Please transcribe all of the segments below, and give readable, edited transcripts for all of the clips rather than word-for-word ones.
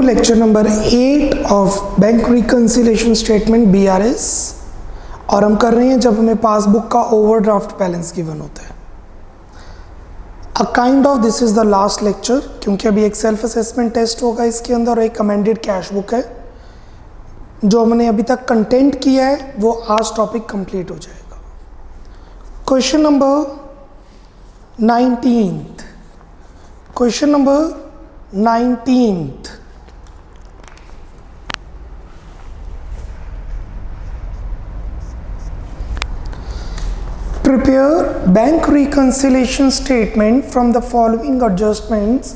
Lecture number 8 of bank reconciliation statement BRS, और हम कर रहे हैं जब हमें पासबुक का ओवरड्राफ्ट बैलेंस गिवन होता है। A kind of this is the last lecture, क्योंकि अभी एक सेल्फ असेसमेंट टेस्ट होगा इसके अंदर और एक कमेंडेड कैश बुक है। जो हमने अभी तक कंटेंट किया है वो आज टॉपिक कंप्लीट हो जाएगा। Question number 19th, question number 19th, prepare bank reconciliation statement from the following adjustments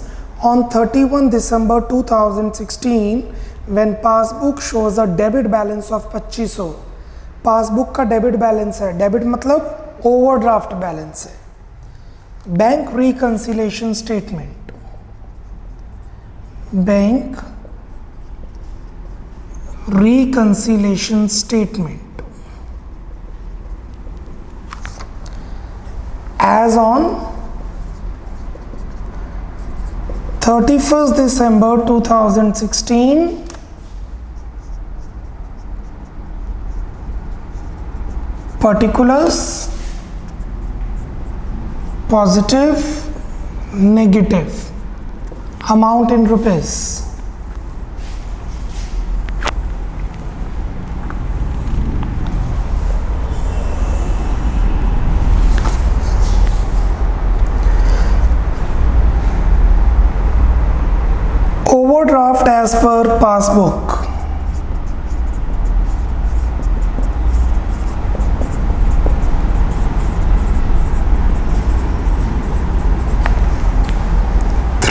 on 31 December 2016 when passbook shows a debit balance of 2500। Passbook का डेबिट बैलेंस है, डेबिट मतलब ओवरड्राफ्ट बैलेंस है। Bank reconciliation statement, bank reconciliation statement as on 31st December 2016 particulars positive negative amount in rupees। Overdraft as per passbook,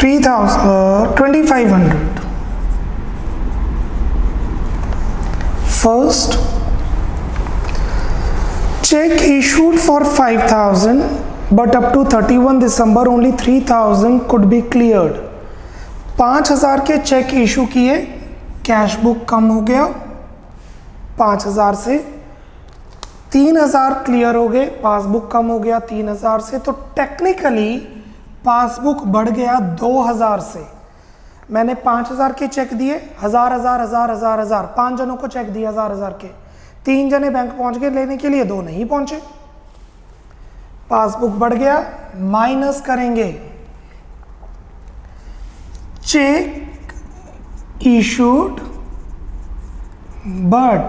$2,500। First, check issued for 5,000 but up to 31 December only 3,000 could be cleared। 5,000 के check issue किए, cash book कम हो गया, 5,000 से 3,000 clear हो गए, passbook कम हो गया 3,000 से, तो टेक्निकली पासबुक बढ़ गया 2,000 से। मैंने 5,000 के चेक दिए, 1,000 5 जनों को चेक दिए 1,000 के, 3 जने बैंक पहुंच गए लेने के लिए, 2 नहीं पहुंचे, पासबुक बढ़ गया। माइनस करेंगे चेक issued but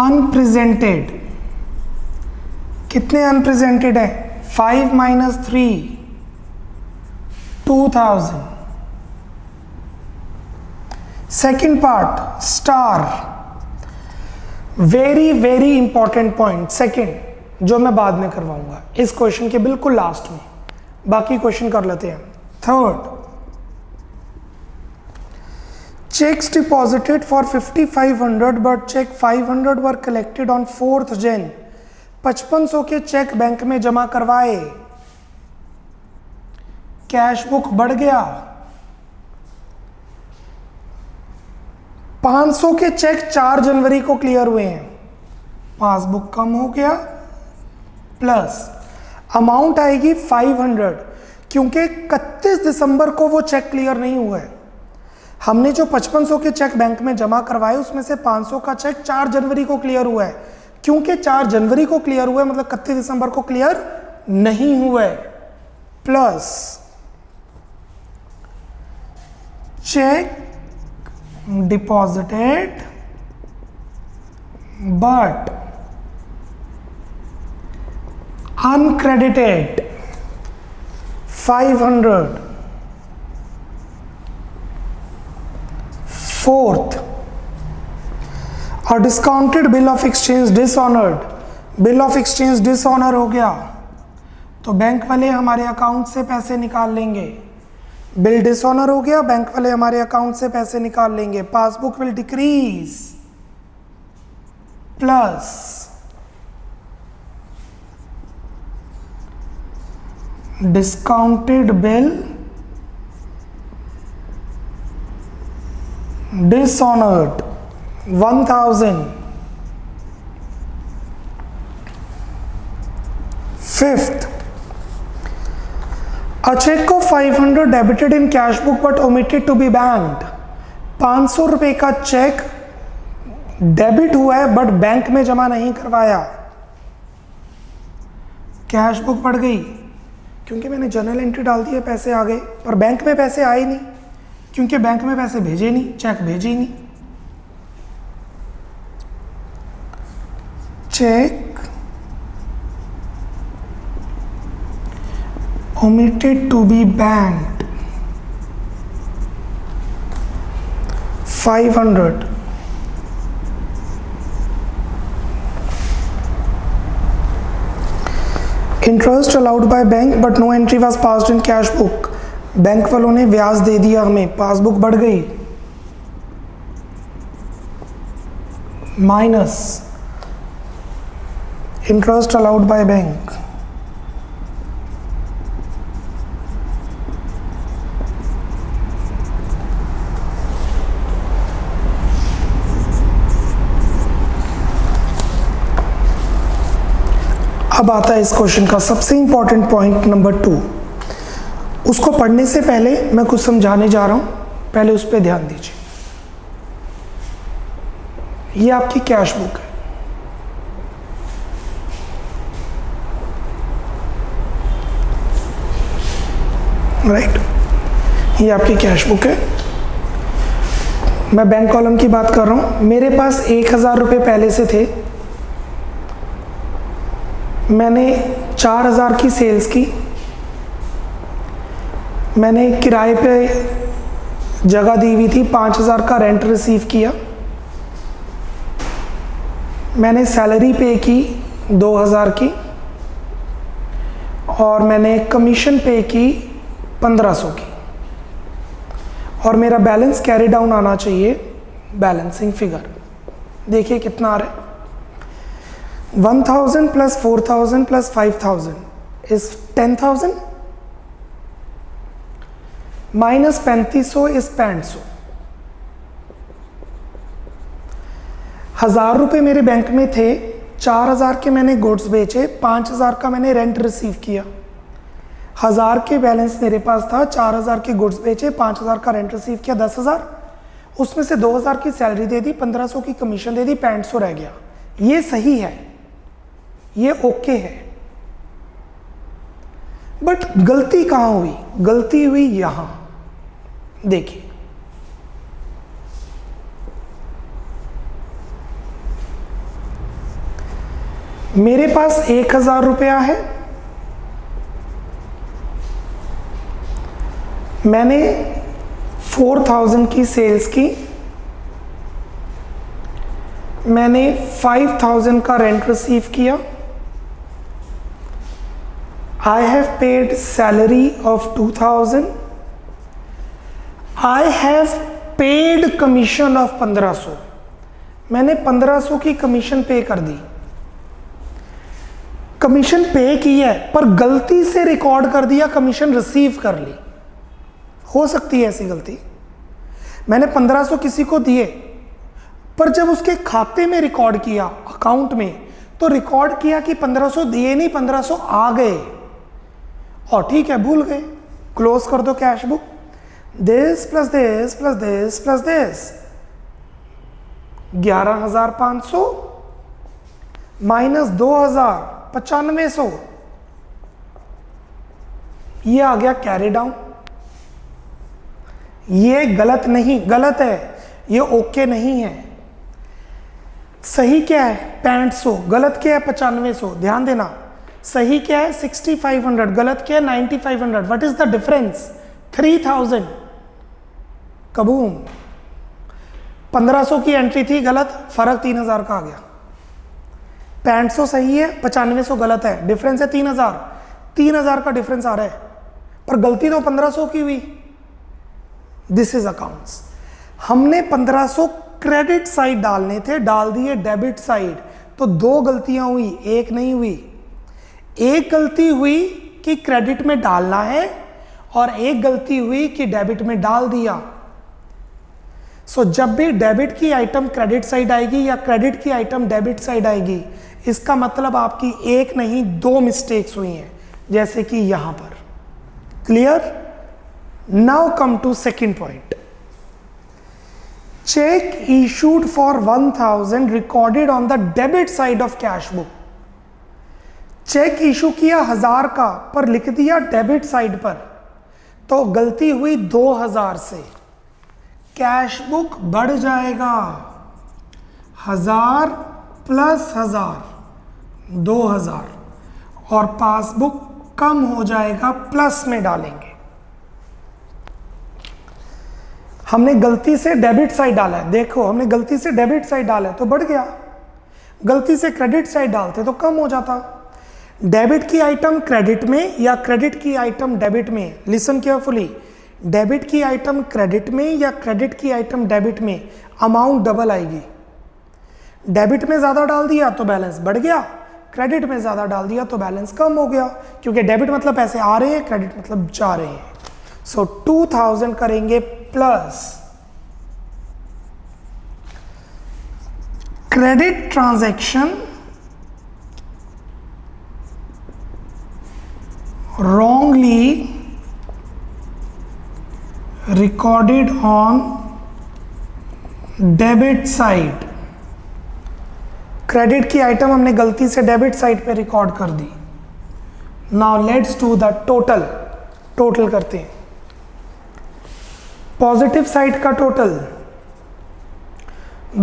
unpresented। कितने अनप्रेजेंटेड है? 5 - 3 2,000। Second part star, very very important point second, जो मैं बाद में करवाऊंगा इस क्वेश्चन के बिल्कुल लास्ट में, बाकी क्वेश्चन कर लेते हैं। Third, checks deposited for 5,500 but check 500 were collected on 4th Jan। 5500 के चेक बैंक में जमा करवाए, कैश बुक बढ़ गया। 500 के चेक 4 जनवरी को क्लियर हुए हैं, पासबुक कम हो गया, प्लस अमाउंट आएगी 500, क्योंकि 31 दिसंबर को वो चेक क्लियर नहीं हुआ है। हमने जो 5500 के चेक बैंक में जमा करवाए उसमें से 500 का चेक 4 जनवरी को क्लियर हुआ है, क्योंकि 4 जनवरी को क्लियर हुआ है मतलब 31 दिसंबर को क्लियर नहीं हुआ है। Plus cheque deposited but uncredited 500। Fourth, और discounted bill of exchange dishonoured, bill of exchange dishonour हो गया तो बैंक वाले हमारे अकाउंट से पैसे निकाल लेंगे। बिल डिसऑनर हो गया, बैंक वाले हमारे अकाउंट से पैसे निकाल लेंगे, passbook will decrease. Plus discounted bill dishonored 1,000। Fifth, A check of 500 debited in cash book but omitted to be banked. 500 रुपए का चेक डेबिट हुआ है बट बैंक में जमा नहीं करवाया, कैश बुक बढ़ गई क्योंकि मैंने जर्नल एंट्री डाल दी है, पैसे आ गए, पर बैंक में पैसे आए नहीं क्योंकि बैंक में पैसे भेजे नहीं, चेक भेजे ही नहीं। Cheque omitted to be banked 500. Interest allowed by bank but no entry was passed in cash book. Bank वालों ने ब्याज दे दिया हमें, पासबुक बढ़ गई, minus interest allowed by bank. अब आता है इस क्वेश्चन का सबसे इंपॉर्टेंट पॉइंट नंबर 2। उसको पढ़ने से पहले मैं कुछ समझाने जा रहा हूं, पहले उस पर ध्यान दीजिए। ये आपकी कैश बुक है, राइट? ये आपकी कैश बुक है। मैं बैंक कॉलम की बात कर रहा हूं। मेरे पास 1000 रुपये पहले से थे, मैंने 4000 की सेल्स की, मैंने किराए पे जगह दी हुई थी, 5000 का रेंट रिसीव किया, मैंने सैलरी पे की 2000 की और मैंने कमीशन पे की 1500 की, और मेरा बैलेंस कैरी डाउन आना चाहिए, बैलेंसिंग फिगर। देखिए कितना आ रहा है, 1000 plus 4000 plus 5000 is 10,000 minus 3500 is 6500। 1000 रुपये मेरे बैंक में थे, 4000 के मैंने गुड्स बेचे, 5000 का मैंने रेंट रिसीव किया। 1000 के बैलेंस मेरे पास था, 4000 के गुड्स बेचे, 5000 का रेंट रिसीव किया, 10,000, उसमें से 2000 की सैलरी दे दी, 1500 की कमीशन दे दी, 6500 रह गया। ये सही है, ये ओके है, बट गलती कहां हुई? गलती हुई यहां, देखिए मेरे पास 1000 रुपया है, मैंने 4000 की सेल्स की, मैंने 5000 का रेंट रिसीव किया, I have paid salary of 2000, I have paid commission of 1500, मैंने 1500 की कमीशन पे कर दी। कमीशन पे की है पर गलती से रिकॉर्ड कर दिया, कमीशन रिसीव कर ली, हो सकती है ऐसी गलती। मैंने 1500 किसी को दिए, पर जब उसके खाते में रिकॉर्ड किया, अकाउंट में, तो रिकॉर्ड किया कि 1500 दिए नहीं, 1500 आ गए, और ठीक है भूल गए, क्लोज कर दो cash book. This plus this plus this plus this 11,500 minus 2000 9500, ये आ गया कैरी डाउन। ये गलत नहीं, गलत है, ये ओके नहीं है। सही क्या है? 6500, गलत क्या है? 9500। ध्यान देना, सही क्या है? 6500, गलत क्या है? 9500। What is the difference? 3000। Kaboom, 1500 की एंट्री थी, गलत, फर्क 3000 का आ गया। 6500 सही है, 9500 गलत है, डिफरेंस है 3000। 3000 का डिफरेंस आ रहा है, पर गलती तो 1500 की हुई। This is accounts. हमने 1500 क्रेडिट साइड डालने थे, डाल दिए डेबिट साइड, तो दो गलतियां हुई, एक नहीं हुई। एक गलती हुई कि क्रेडिट में डालना है, और एक गलती हुई कि डेबिट में डाल दिया। सो जब भी डेबिट की आइटम क्रेडिट साइड आएगी या क्रेडिट की आइटम डेबिट साइड आएगी, इसका मतलब आपकी एक नहीं दो मिस्टेक्स हुई हैं, जैसे कि यहां पर Clear? Now come to second point. Check issued for 1000 recorded on the debit side of cash book. Cheque issue किया 1000 का पर लिख दिया डेबिट साइड पर, तो गलती हुई 2000 से, कैश बुक बढ़ जाएगा 1000 प्लस 1000 2000 और पासबुक कम हो जाएगा, प्लस में डालेंगे। हमने गलती से डेबिट साइड डाला है, देखो हमने गलती से डेबिट साइड डाला है तो बढ़ गया, गलती से क्रेडिट साइड डालते तो कम हो जाता। डेबिट की आइटम क्रेडिट में या क्रेडिट की आइटम डेबिट में, लिसन केयरफुली, डेबिट की आइटम क्रेडिट में या क्रेडिट की आइटम डेबिट में, अमाउंट डबल आएगी। डेबिट में ज्यादा डाल दिया तो बैलेंस बढ़ गया, क्रेडिट में ज्यादा डाल दिया तो बैलेंस कम हो गया, क्योंकि डेबिट मतलब पैसे आ रहे हैं, क्रेडिट मतलब जा रहे हैं। सो 2000 करेंगे plus credit transaction wrongly recorded on debit side। Credit की आइटम हमने गलती से डेबिट साइड पे रिकॉर्ड कर दी। Now let's do the total करते हैं। पॉजिटिव साइड का टोटल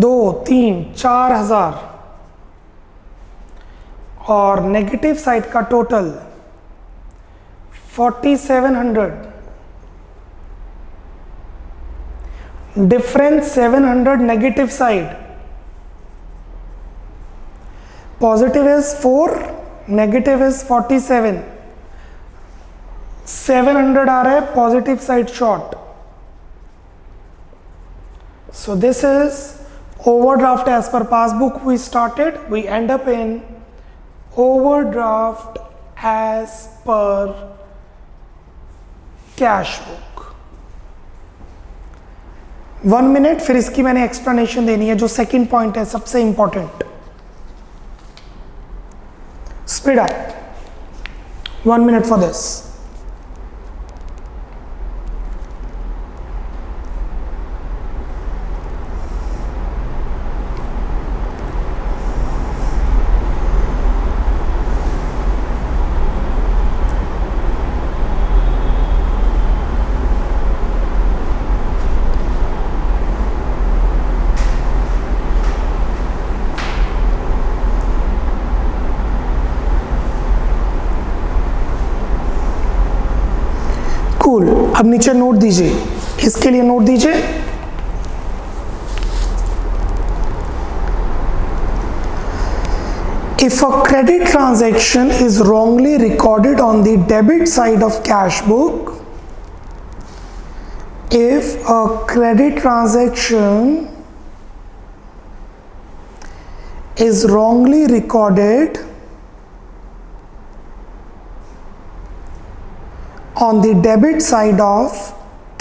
2 3 4000 और नेगेटिव साइड का total 4700, difference 700 negative side, positive is 4, negative is 47, 700 आ रहा है, positive side short, so this is overdraft as per passbook we started, we end up in overdraft as per cash book. 1 minute, फिर इसकी मैंने explanation देनी है, जो second point है सबसे important. Speed up, 1 minute for this. अब नीचे नोट दीजिए, इसके लिए नोट दीजिए। If a credit transaction is wrongly recorded on the debit side of cash book, if a credit transaction is wrongly recorded on the debit side of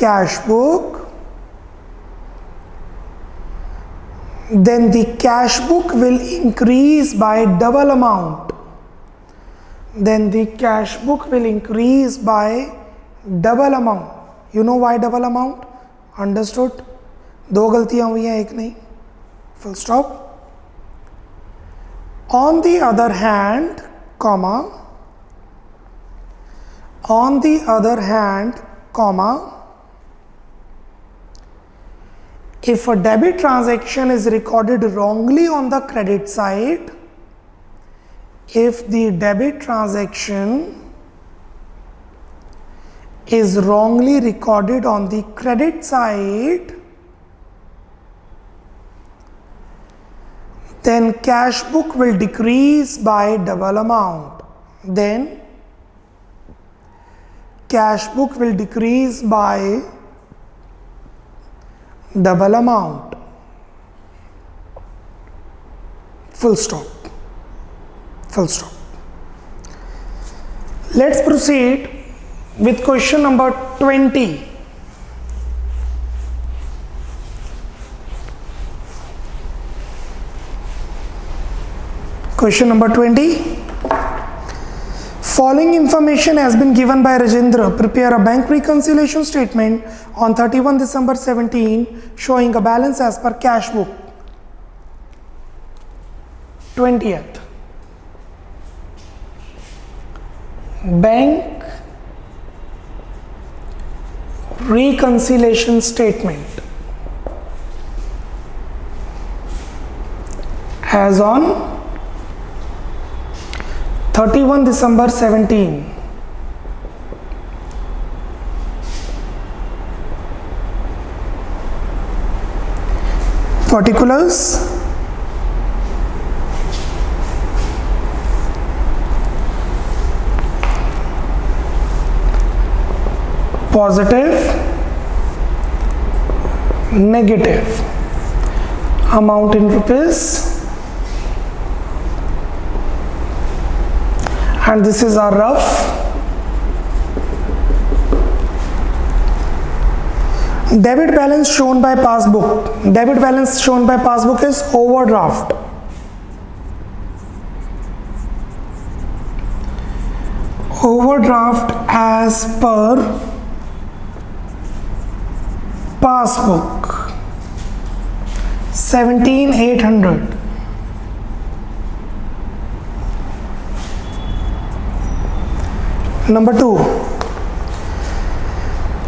cash book, then the cash book will increase by double amount. Then the cash book will increase by double amount. You know why double amount? Understood? 2 गलतियां हुई हैं, एक नहीं। Full stop. On the other hand, comma, on the other hand, comma, if a debit transaction is recorded wrongly on the credit side, if the debit transaction is wrongly recorded on the credit side, then cash book will decrease by double amount. Then cash book will decrease by double amount. Full stop. Full stop. Let's proceed with question number 20. Question number 20. Following information has been given by Rajendra. Prepare a bank reconciliation statement on 31 December 17 showing a balance as per cash book. 20th. Bank reconciliation statement as on 31 December 17. Particulars. Positive, negative, amount in rupees, and this is our rough. Debit balance shown by passbook. Debit balance shown by passbook is overdraft. Overdraft as per passbook 17,800. Number 2,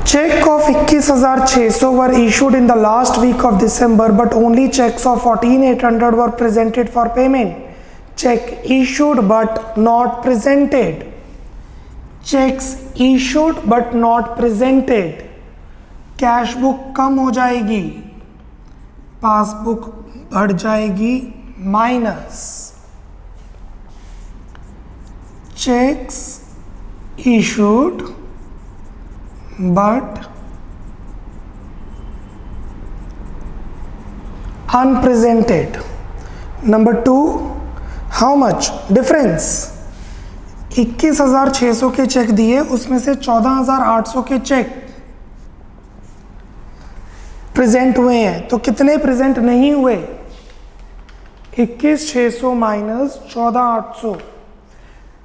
check of 21,600 were issued in the last week of December, but only checks of 14,800 were presented for payment. Check issued but not presented. Checks issued but not presented. Cash book कम हो जाएगी, passbook बढ़ जाएगी, minus cheques issued but unpresented. Number 2, how much difference. 21,600 के check दिए, उसमें से 14,800 के चेक प्रेजेंट हुए हैं, तो कितने प्रेजेंट नहीं हुए? 21,600 minus 14,800.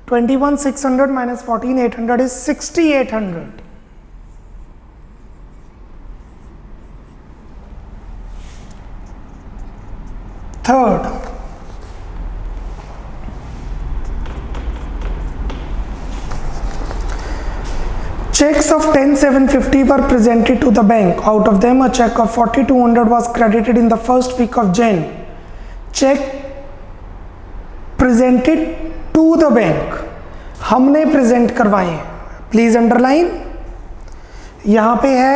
21,600 minus 14,800 is 6,800. Third, checks of 10,750 were presented to the bank. Out of them, a check of 4,200 was credited in the first week of Jan. Check presented to the bank. हमने present करवाए हैं. Please underline. यहां पे है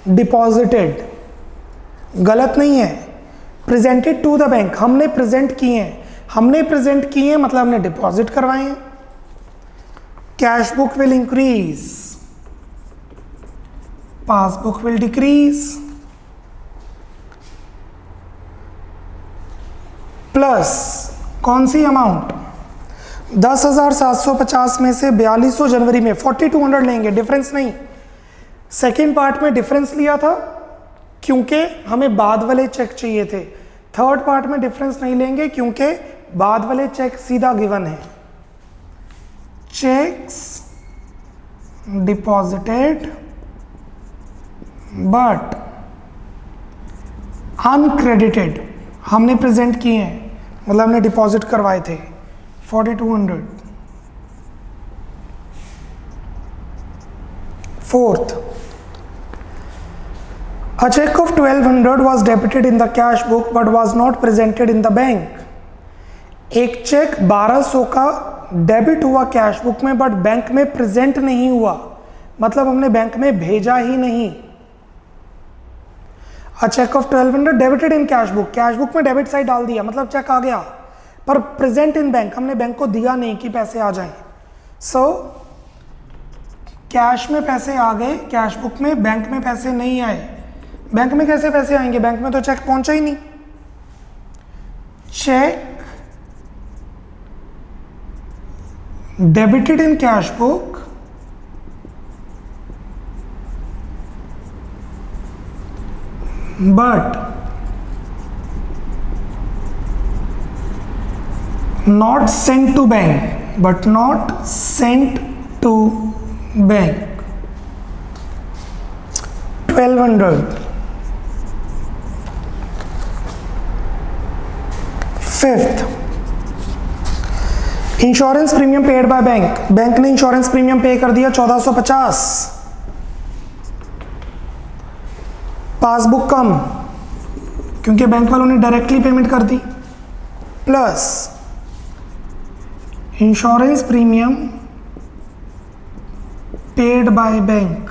deposited, गलत नहीं है. Presented to the bank, हमने प्रेजेंट किए हैं. हमने प्रेजेंट किए हैं मतलब हमने डिपॉजिट करवाए हैं. Cash book will increase, passbook will decrease. Plus कौन सी अमाउंट? 10,750 में से 4200 जनवरी में 4,200 लेंगे, डिफरेंस नहीं. सेकेंड पार्ट में डिफरेंस लिया था क्योंकि हमें बाद वाले चेक चाहिए थे. थर्ड पार्ट में डिफरेंस नहीं लेंगे क्योंकि बाद वाले चेक सीधा गिवन है. चेक्स डिपॉजिटेड बट अनक्रेडिटेड, हमने प्रेजेंट किए हैं मतलब हमने डिपॉजिट करवाए थे 4,200. Fourth, a check of 1,200 was debited in the cash book but was not presented in the bank. एक चेक 1,200 का डेबिट हुआ कैश बुक में बट बैंक में प्रेजेंट नहीं हुआ, मतलब हमने बैंक में भेजा ही नहीं. A check of 1,200 debited in cash book, cash book में डेबिट साइड डाल दिया मतलब चेक आ गया, पर प्रेजेंट इन बैंक, हमने बैंक को दिया नहीं कि पैसे आ जाएं. सो कैश में पैसे आ गए, कैश बुक में, बैंक में पैसे नहीं आए. बैंक में कैसे पैसे आएंगे? बैंक में तो चेक पहुंचा ही नहीं. Cheque debited in cash book but not sent to bank. but not sent to bank. 1200. Fifth, insurance premium paid by bank, bank ने इंश्योरेंस प्रीमियम पे कर दिया 1450, पासबुक कम क्योंकि बैंक वालों ने डायरेक्टली पेमेंट कर दी, plus insurance premium paid by bank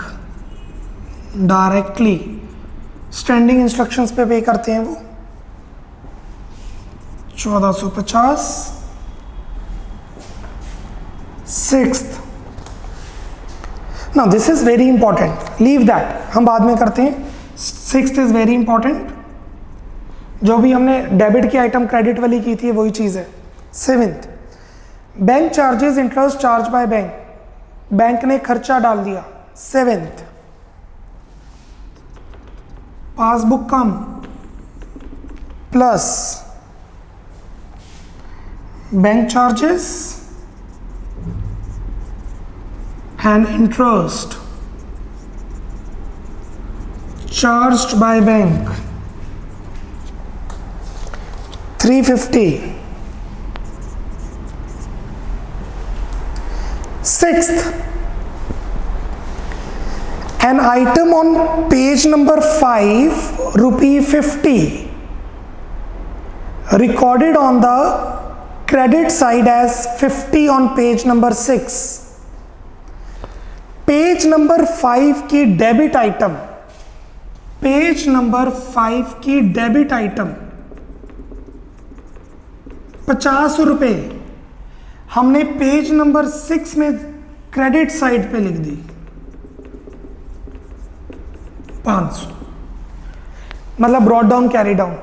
directly, standing instructions पे पे करते हैं वो 1450। Sixth, now this is very important, leave that, हम बाद में करते हैं। सिक्स्थ इज वेरी इंपॉर्टेंट, जो भी हमने डेबिट की आइटम क्रेडिट वाली की थी वही चीज है। Seventh, bank charges interest charge by bank, bank ने खर्चा डाल दिया। Seventh, passbook come plus bank charges and interest charged by bank 350। Sixth, an item on page number 5, ₹50, recorded on the credit side as 50 on page number 6. Page number 5 की debit item, page number 5 की debit item 50 रुपए हमने page number 6 में credit side पे लिख दी 500, मतलब brought down carry down.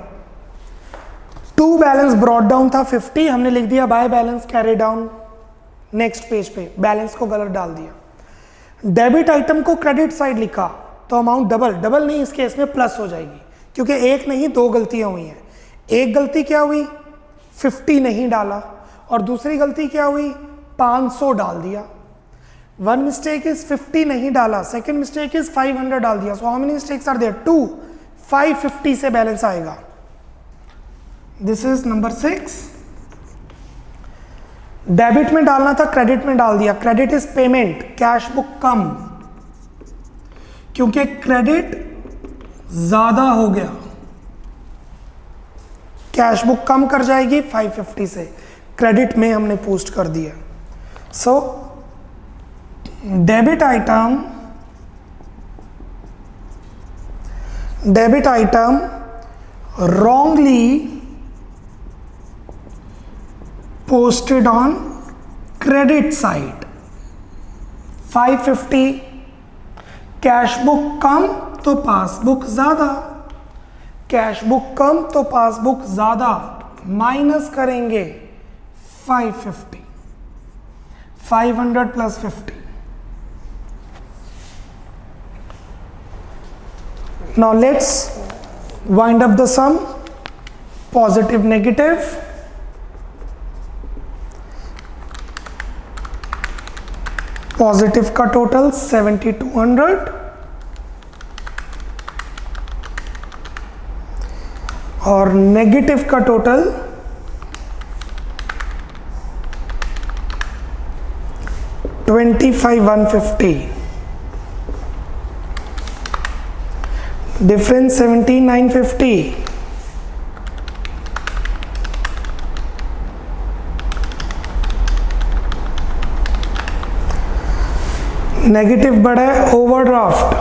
To balance brought down था 50, हमने लिख दिया by balance carry down next page पे, बैलेंस को गलत डाल दिया। डेबिट आइटम को क्रेडिट साइड लिखा तो अमाउंट डबल नहीं, इस केस में प्लस हो जाएगी क्योंकि एक नहीं दो गलतियां हुई हैं। एक गलती क्या हुई, 50 नहीं डाला, और दूसरी गलती क्या हुई, 500 डाल दिया। वन मिस्टेक इज 50 नहीं डाला, सेकेंड मिस्टेक इज 500 डाल दिया। So how many mistakes are there, 2, 550 से बैलेंस आएगा। This is number 6। डेबिट में डालना था क्रेडिट में डाल दिया, credit is payment, cash book कम क्योंकि क्रेडिट ज्यादा हो गया, कैश बुक कम कर जाएगी 550 से, क्रेडिट में हमने पोस्ट कर दिया। So debit item wrongly posted on credit side 550, cash book कम तो पासबुक ज्यादा, कैश बुक कम तो पासबुक ज्यादा, माइनस करेंगे 550, 500 plus 50। Now let's wind up the sum, positive negative, positive का टोटल 7200 और नेगेटिव का टोटल 25,150, डिफरेंस 17,950। नेगेटिव बढ़ा है ओवरड्राफ्ट,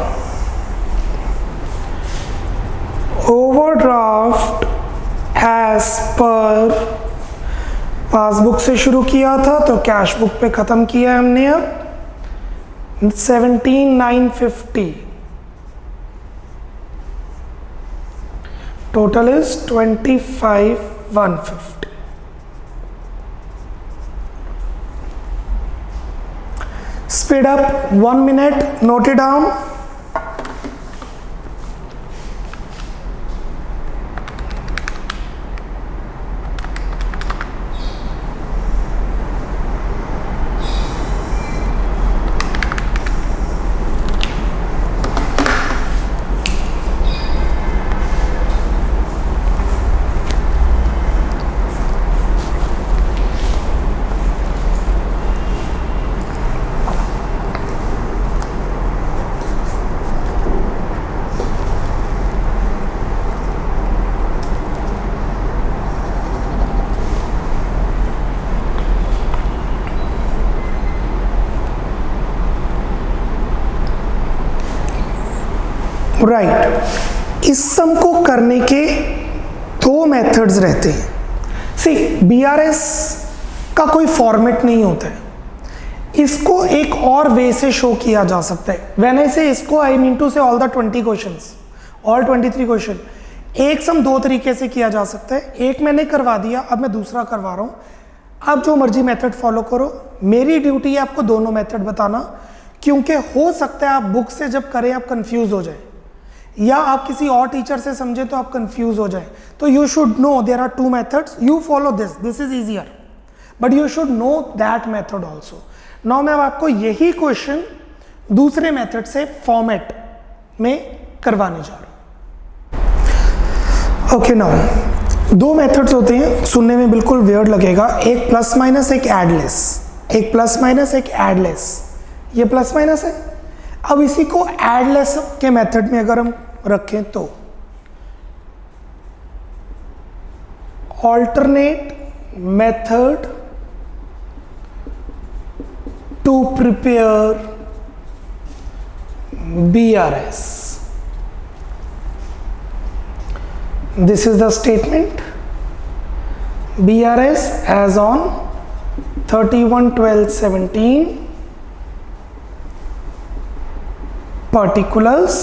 ओवरड्राफ्ट एज पर पासबुक से शुरू किया था तो कैश बुक पे खत्म किया है हमने। अब 17,950, total is 25,150। Speed up 1 minute, note it down. Right. इस सम को करने के दो मेथड्स रहते हैं। सी BRS का कोई फॉर्मेट नहीं होता है, इसको एक और वे से शो किया जा सकता है। व्हेन आई से इसको, आई मीन टू से all the 20 questions, all 23 question. एक सम दो तरीके से किया जा सकता है। एक मैंने करवा दिया, अब मैं दूसरा करवा रहा हूँ, आप जो मर्जी मेथड फॉलो करो। मेरी ड्यूटी है आपको दोनों मेथड बताना, क्योंकि हो सकता है आप बुक से जब करें आप कंफ्यूज हो जाए, या आप किसी और टीचर से समझे तो आप कंफ्यूज हो जाए। तो you should know there are two methods, you follow this is easier, but you should know that method also. Now मैं आपको यही क्वेश्चन दूसरे मेथड से फॉर्मेट में करवाने जा रहा हूं। ओके, नाउ दो मेथड्स होते हैं, सुनने में बिल्कुल वियर्ड लगेगा, एक प्लस माइनस, एक एडलेस। एक प्लस माइनस, एक एडलेस। ये प्लस माइनस है। अब इसी को एडलेस के मेथड में अगर हम रखें तो alternate method to prepare BRS. This is the statement. BRS as on 31/12/17, particulars,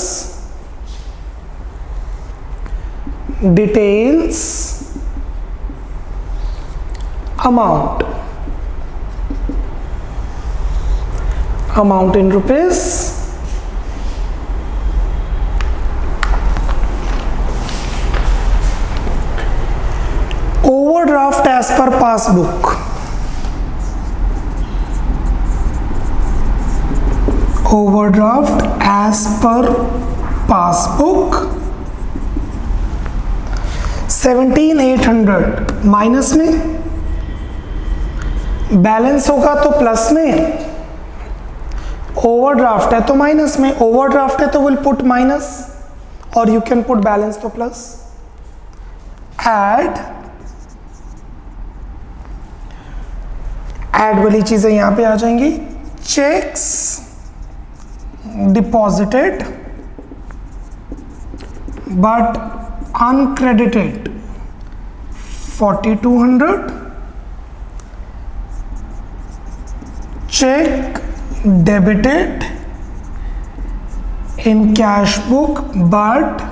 details, amount in rupees, overdraft as per passbook, overdraft as per passbook 17,800 minus में, बैलेंस होगा तो प्लस में, ओवरड्राफ्ट है तो माइनस में, ओवरड्राफ्ट है तो will put minus और यू कैन पुट बैलेंस तो प्लस। ऐड वाली चीजें यहां पे आ जाएंगी। Checks deposited but uncredited 4,200, check debited in cash book but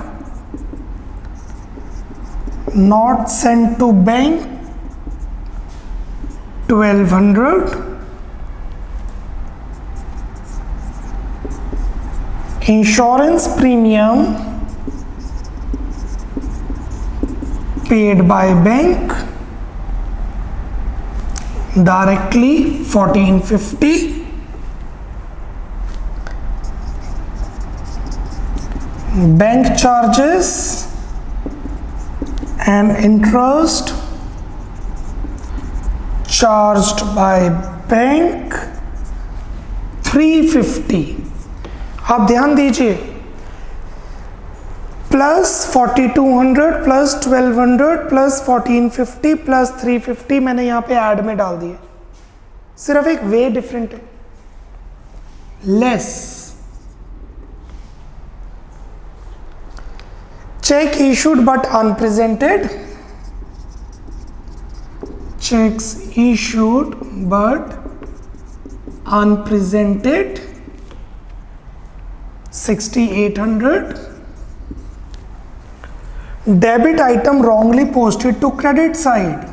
not sent to bank 1,200, insurance premium paid by bank directly 1,450, bank charges and interest charged by bank 350। आप ध्यान दीजिए, plus 4,200 plus 1,200 plus 1,450 plus 350 मैंने यहां पे add में डाल दिए, सिर्फ एक वे डिफरेंट है। Less check issued but unpresented, checks issued but unpresented 6,800, debit item wrongly posted to credit side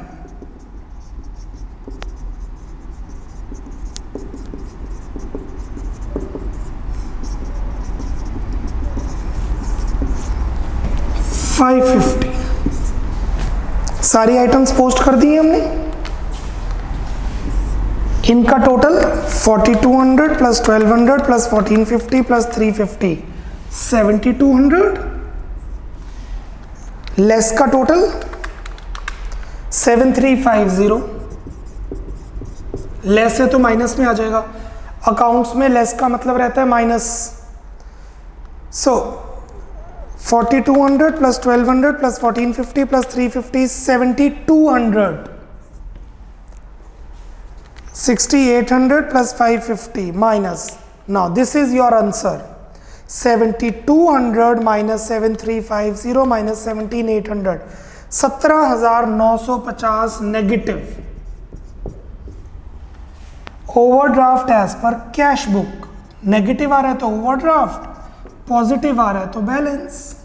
550। सारी आइटम्स पोस्ट कर दी हमने। इनका total 4,200 plus 1,200 plus 1,450 plus 350 7,200, less का टोटल 7,350। लेस है तो माइनस में आ जाएगा, अकाउंट्स में लेस का मतलब रहता है minus. So 4,200 plus 1,200 plus 1,450 plus 350 7,200, 6,800 plus 550 minus. Now this is your answer, 7200 minus 7350 minus 17800, 17950 negative. Overdraft as per cash book, negative आ रहा है तो ओवरड्राफ्ट, पॉजिटिव आ रहा है तो balance.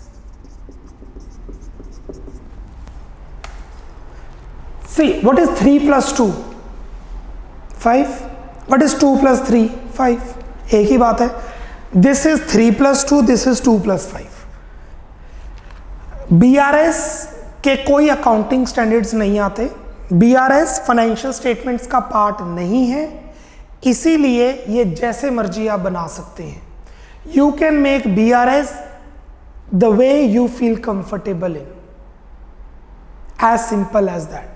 See, what is 3 plus 2? 5. What is 2 plus 3? 5. एक ही बात है। This is 3 plus 2, this is 2 plus 5. BRS के कोई अकाउंटिंग स्टैंडर्ड्स नहीं आते। BRS फाइनेंशियल स्टेटमेंट्स का पार्ट नहीं है, इसीलिए ये जैसे मर्जी आप बना सकते हैं। You can make BRS the way you feel comfortable in. As simple as that.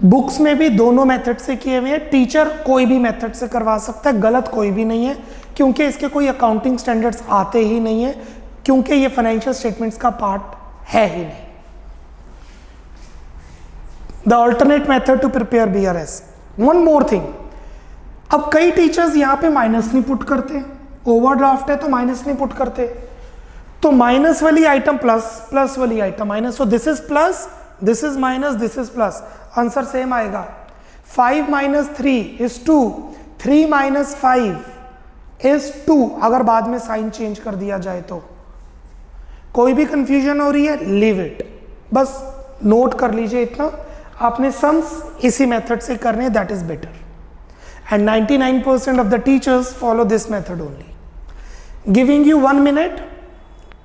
Books में भी दोनों मेथड से किए हुए हैं, टीचर कोई भी मेथड से करवा सकता है, गलत कोई भी नहीं है, क्योंकि इसके कोई अकाउंटिंग स्टैंडर्ड्स आते ही नहीं है, क्योंकि ये फाइनेंशियल स्टेटमेंट्स का पार्ट है ही नहीं। The alternate method to prepare BRS। One more thing, अब कई टीचर्स यहाँ पे माइनस नहीं पुट करते, ओवरड्राफ्ट है तो माइनस नहीं पुट करते, तो माइनस वाली आइटम प्लस, प्लस वाली item minus, so this is plus, this is minus, this is plus, answer same आएगा। 5 माइनस 3 इज 2, 3 माइनस 5 इज 2, अगर बाद में साइन चेंज कर दिया जाए तो। कोई भी कंफ्यूजन हो रही है, लीव इट, बस नोट कर लीजिए इतना, आपने सम्स इसी मेथड से करने, that is better. And 99% of the teachers follow this method only. Giving you 1 minute,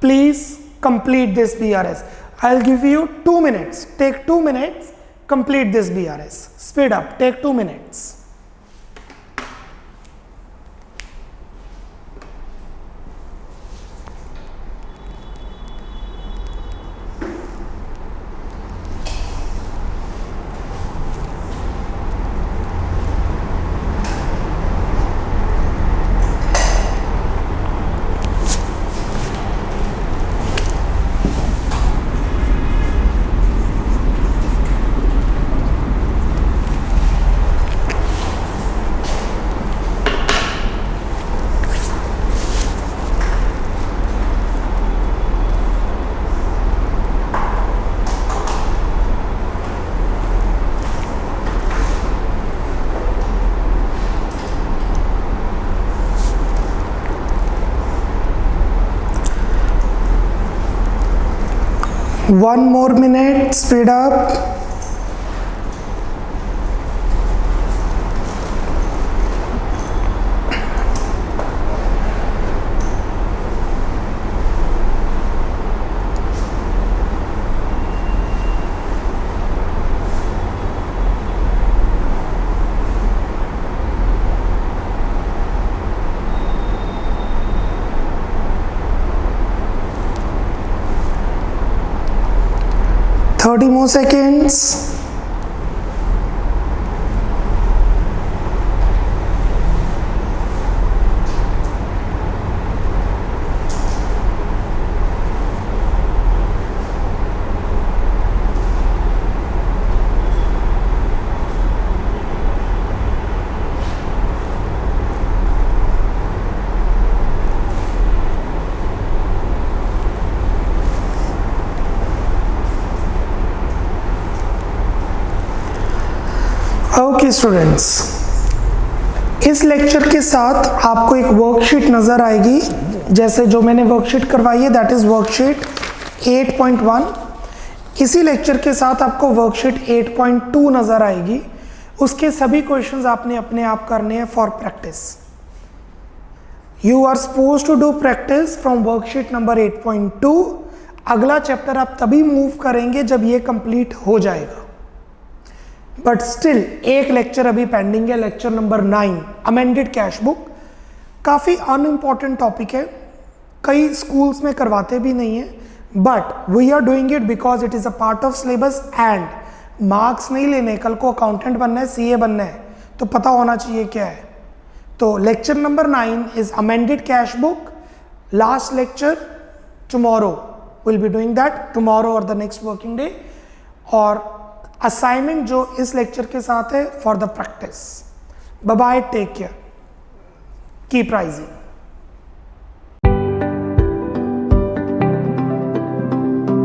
please complete this BRS। I'll give you 2 minutes. Take 2 minutes, complete this BRS. Speed up, take 2 minutes. One more minute, speed up. Thirty more seconds. Okay students, इस lecture के साथ आपको एक worksheet नज़र आएगी, जैसे जो मैंने वर्कशीट करवाई है, दैट इज़ वर्कशीट 8.1। इसी लेक्चर के साथ आपको वर्कशीट 8.2 नज़र आएगी। उसके सभी क्वेश्चंस आपने अपने आप करने हैं for practice. You are suppose to do practice from worksheet number 8.2। अगला चैप्टर आप तभी मूव करेंगे जब ये कंप्लीट हो जाएगा, बट स्टिल एक लेक्चर अभी पेंडिंग है, lecture number 9, amended cash book. काफ़ी अनइम्पॉर्टेंट टॉपिक है, कई स्कूल्स में करवाते भी नहीं है, but we are doing it because it is a part of syllabus. And marks नहीं लेने, कल को अकाउंटेंट बनना है, CA बनना है, तो पता होना चाहिए क्या है। तो lecture number 9 is amended cash book. Last lecture tomorrow, will be doing that tomorrow और द नेक्स्ट वर्किंग डे। और असाइनमेंट जो इस लेक्चर के साथ है for the practice. Bye bye, take care, keep rising.